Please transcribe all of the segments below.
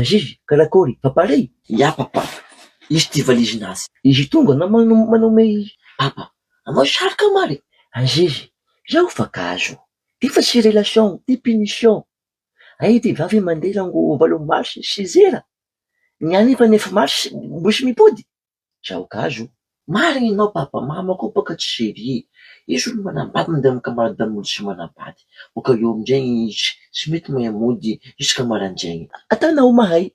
Zizi, karakory, paparay? Ya papa, izy ty valizinazy. Izy tonga na manome izy. Papa, anao sarika mary. Zizi, zaho fa kazo. Ty fa sy relation, ty punition. Ay ty vavy mandeha rango valo marsy 6 heures. Niany fa 9 marsy mbosy mipody. Zaho kazo. Marigny anao papa, mama koa baka tsy serie. Izy olo manambady mandeha amy kamaradan'olo tsy manambady. Boka eo amizay tsy mety mahay mody jusqu'à maraindregny. Atanao mahay.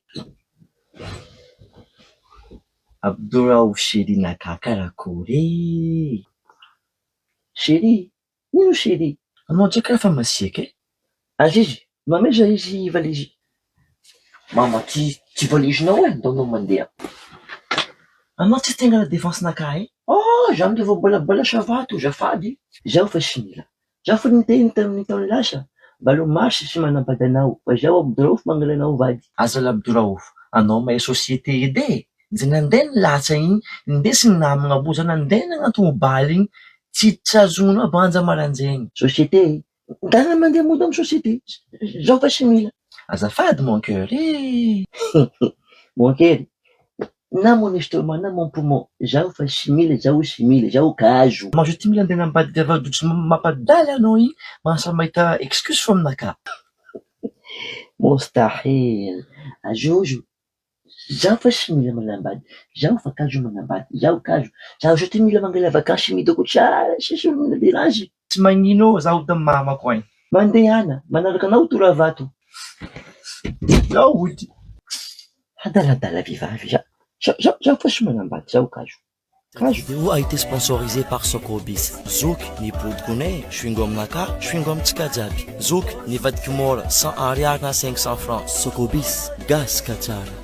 Abdouraouf chérinaka karakory. Chéri, ino chéri? Anao ndraiky raha fa masiaka e? Azizy, mameza izy valizy. Mama, ty valizinao e, ndaonao mandeha. Anao tsy tengana défense-naka e? Oh, zaho ndre vao mbola savato, zafady. Zaho fa sy mila. Zaho fa niteny tamin'ny lasa. Balo marsy sy manambady anao, fa zaho Abdouraouf mangala anao vady. Azala Abdouraouf, anao mahay société edy e. Nde nandeha nilatsa igny, ndesy ny namagna boza nandeha nagnatomobily igny, tsy azonao banja maraindregny. Société? Ndana mandeha mody amy société. Zaho fa sy mila. Azafady mon cœur e. Mon cœur, na mon estomac na mon poumon, zaho fa sy mila, zaho kazo. Mazo ty mila andeha nambady gavadotsy mampadaly anao igny, manasa mahita excuse fa aminaka. Mostahil. Ajojo, zaho fa sy mila manambady, zaho fa kazo manambady, zaho kazo. Zaho so ty mila mangala vakansy midoko tsara, sisy olo mina derange. Tsy magnino zaho da mamako agny. Mandehana, manaraka anao tora vato. Zaho ody. Adaladala vivavy, zaho fa sy manambady, zaho kazo. Cette vidéo a été sponsorisée par Socobis. Zouk ni podkone, chewing-gum naka, chewing-gum tskajabi. Zouk ni vadkimora 100 ariary na 500 francs. Socobis, gas kachara.